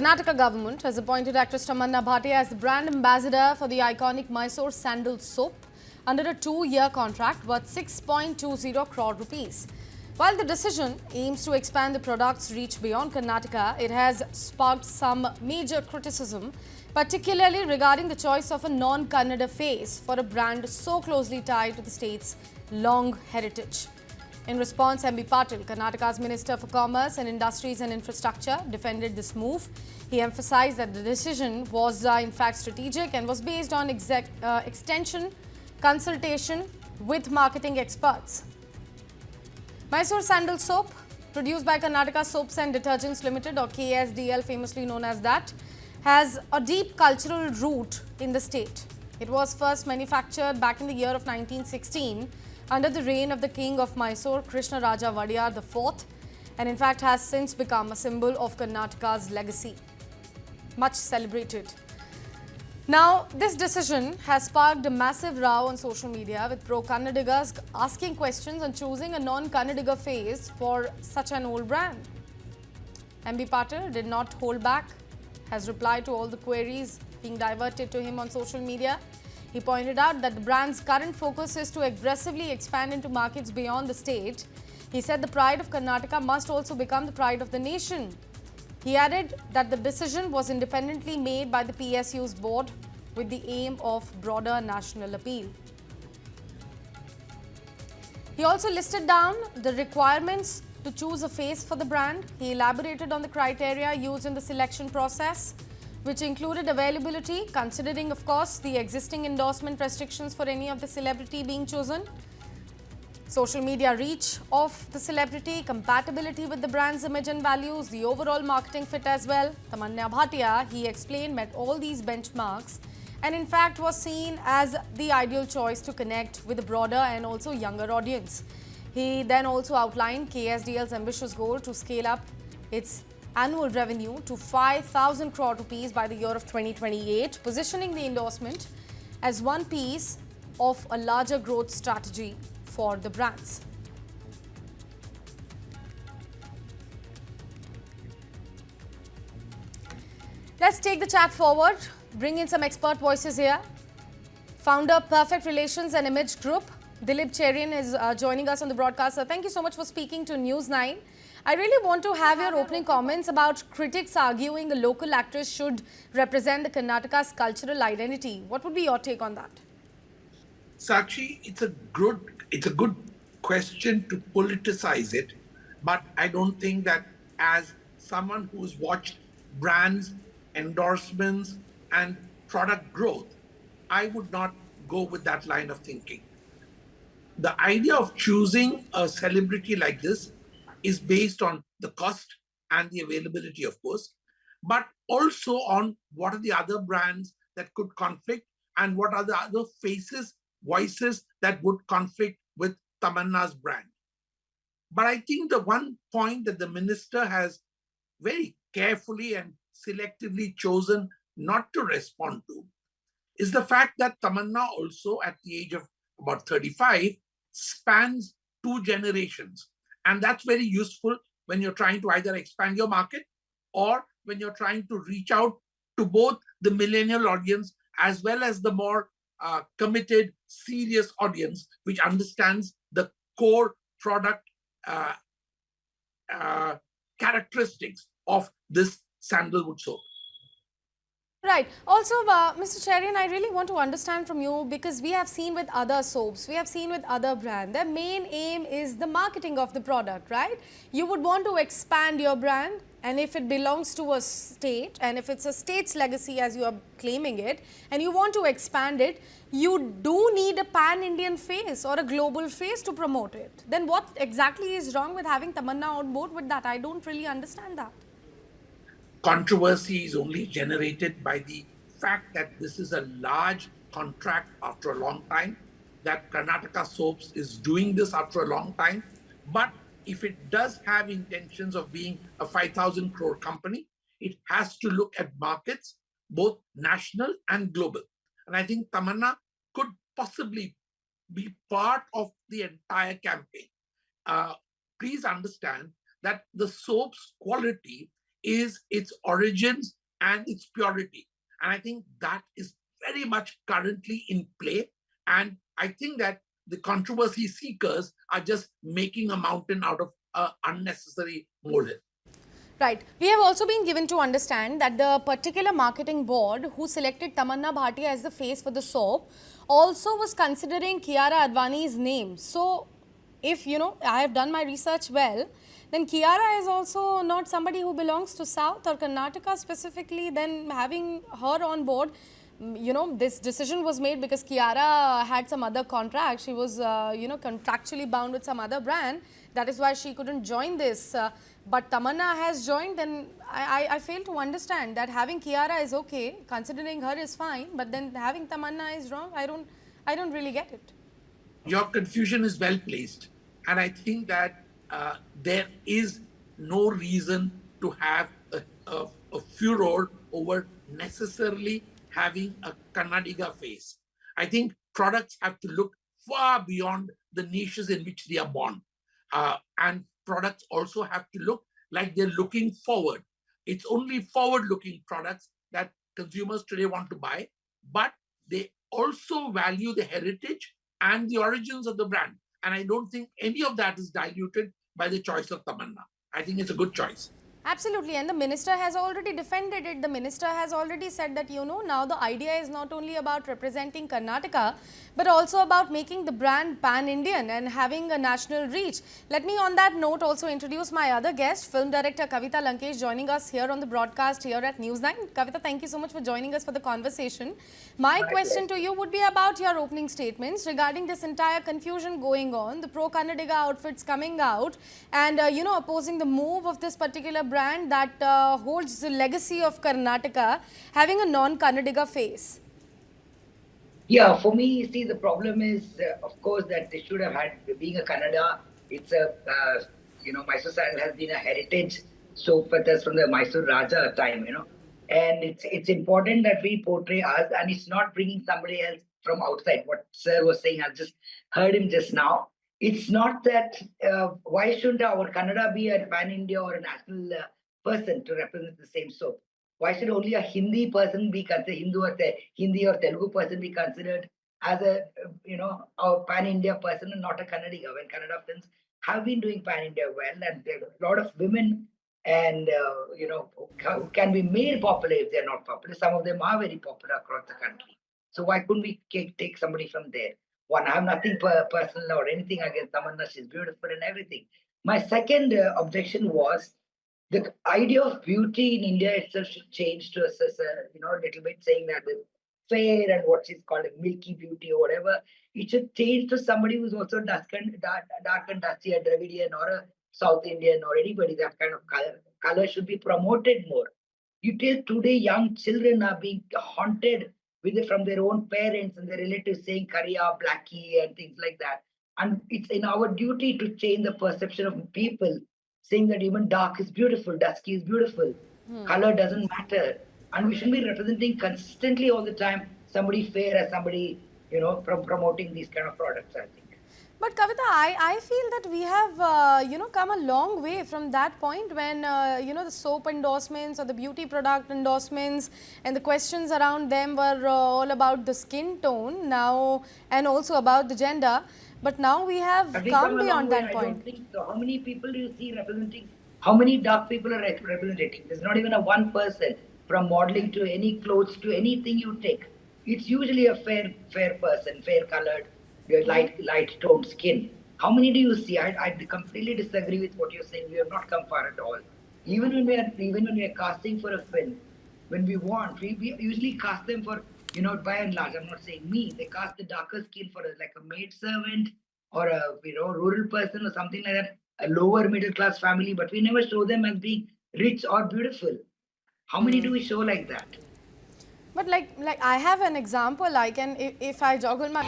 Karnataka government has appointed actress Tamannaah Bhatia as the brand ambassador for the iconic Mysore Sandal soap under a 2-year contract worth 6.20 crore rupees. While the decision aims to expand the product's reach beyond Karnataka, it has sparked some major criticism, particularly regarding the choice of a non-Kannada face for a brand so closely tied to the state's long heritage. In response, M.B. Patil, Karnataka's Minister for Commerce and Industries and Infrastructure, defended this move. He emphasized that the decision was in fact strategic and was based on extension consultation with marketing experts. Mysore Sandal Soap, produced by Karnataka Soaps and Detergents Limited, or KSDL, famously known as that, has a deep cultural root in the state. It was first manufactured back in the year of 1916 under the reign of the king of Mysore, Krishna Raja Vadiyar IV, and in fact has since become a symbol of Karnataka's legacy, much celebrated. Now, this decision has sparked a massive row on social media, with Pro-Kannadigas asking questions on choosing a non-Kannadiga face for such an old brand. M.B. Patil did not hold back, has replied to all the queries being diverted to him on social media. He pointed out that the brand's current focus is to aggressively expand into markets beyond the state. He said the pride of Karnataka must also become the pride of the nation. He added that the decision was independently made by the PSU's board with the aim of broader national appeal. He also listed down the requirements to choose a face for the brand. He elaborated on the criteria used in the selection process, which included availability, considering, of course, the existing endorsement restrictions for any of the celebrity being chosen, social media reach of the celebrity, compatibility with the brand's image and values, the overall marketing fit as well. Tamannaah Bhatia, he explained, met all these benchmarks and in fact was seen as the ideal choice to connect with a broader and also younger audience. He then also outlined KSDL's ambitious goal to scale up its annual revenue to 5,000 crore rupees by the year of 2028, positioning the endorsement as one piece of a larger growth strategy for the brands. Let's take the chat forward, bring in some expert voices here. Founder, Perfect Relations and Image Group, Dilip Cherian is joining us on the broadcast. Sir, thank you so much for speaking to News 9. I really want to have your opening comments about critics arguing a local actress should represent the Karnataka's cultural identity. What would be your take on that? Sakshi, it's a good question to politicize it, but I don't think that as someone who's watched brands, endorsements, and product growth, I would not go with that line of thinking. The idea of choosing a celebrity like this is based on the cost and the availability, of course, but also on what are the other brands that could conflict and what are the other faces, voices that would conflict with Tamannaah's brand. But I think the one point that the minister has very carefully and selectively chosen not to respond to is the fact that Tamannaah also, at the age of about 35, spans 2 generations. And that's very useful when you're trying to either expand your market or when you're trying to reach out to both the millennial audience as well as the more committed, serious audience, which understands the core product characteristics of this sandalwood soap. Right. Also, Mr. Cherian, I really want to understand from you, because we have seen with other soaps, we have seen with other brands, their main aim is the marketing of the product, right? You would want to expand your brand, and if it belongs to a state, and if it's a state's legacy as you are claiming it, and you want to expand it, you do need a pan-Indian face or a global face to promote it. Then what exactly is wrong with having Tamannaah on board with that? I don't really understand that. Controversy is only generated by the fact that this is a large contract after a long time, that Karnataka Soaps is doing this after a long time. But if it does have intentions of being a 5,000 crore company, it has to look at markets, both national and global. And I think Tamannaah could possibly be part of the entire campaign. Please understand that the soap's quality is its origins and its purity. And I think that is very much currently in play. And I think that the controversy seekers are just making a mountain out of an unnecessary molehill. Right. We have also been given to understand that the particular marketing board who selected Tamannaah Bhatia as the face for the soap also was considering Kiara Advani's name. So, if I have done my research well, then Kiara is also not somebody who belongs to South or Karnataka specifically. Then having her on board, this decision was made because Kiara had some other contract. She was, contractually bound with some other brand. That is why she couldn't join this. But Tamannaah has joined, then I fail to understand that having Kiara is okay, considering her is fine, but then having Tamannaah is wrong. I don't really get it. Your confusion is well placed. And I think that there is no reason to have a furor over necessarily having a Kannadiga face. I think products have to look far beyond the niches in which they are born. And products also have to look like they're looking forward. It's only forward-looking products that consumers today want to buy, but they also value the heritage and the origins of the brand. And I don't think any of that is diluted by the choice of Tamannaah. I think it's a good choice. Absolutely, and the minister has already defended it. The minister has already said that, now the idea is not only about representing Karnataka, but also about making the brand pan-Indian and having a national reach. Let me on that note also introduce my other guest, film director Kavita Lankesh, joining us here on the broadcast here at News 9. Kavita, thank you so much for joining us for the conversation. My question to you would be about your opening statements regarding this entire confusion going on, the Pro-Kannadiga outfits coming out and, opposing the move of this particular brand that holds the legacy of Karnataka having a non-Kannadiga face. Yeah, for me, see, the problem is, of course, that they should have had, being a Kannada, it's a, Mysore Sandal has been a heritage soap with us from the Mysore Raja time, and it's important that we portray us, and it's not bringing somebody else from outside. What Sir was saying, I just heard him just now. It's not that, why shouldn't our Kannada be a pan-India or a national person to represent the same soap? Why should only a Hindi person be considered, Hindi or Telugu person be considered as a, a pan-India person and not a Kannadiga, when Kannada films have been doing pan-India well, and there are a lot of women and, who can be made popular if they're not popular. Some of them are very popular across the country. So why couldn't we take somebody from there? One, I have nothing personal or anything against Tamannaah. She's beautiful and everything. My second objection was the idea of beauty in India itself should change to a little bit, saying that the fair and what is called a milky beauty or whatever. It should change to somebody who's also dark and dusty, a Dravidian or a South Indian or anybody. That kind of color should be promoted more. You tell today young children are being haunted with it from their own parents and their relatives saying Kariya, Blackie and things like that. And it's in our duty to change the perception of people, saying that even dark is beautiful, dusky is beautiful, color doesn't matter. And we should be representing consistently all the time somebody fair as somebody, promoting these kind of products, I think. But Kavita, I feel that we have, come a long way from that point when, the soap endorsements or the beauty product endorsements and the questions around them were all about the skin tone now and also about the gender. But now we have come beyond that point. I don't think so. How many people do you see representing? How many dark people are representing? There's not even a one person, from modeling to any clothes to anything you take. It's usually a fair person, fair colored, light toned skin. How many do you see? I completely disagree with what you're saying. We have not come far at all. Even when we are casting for a film, when we usually cast them for, by and large, I'm not saying me, they cast the darker skin for like a maid servant or a rural person or something like that, a lower middle class family, but we never show them as being rich or beautiful. How many do we show like that? But like I have an example. I can, if I joggle my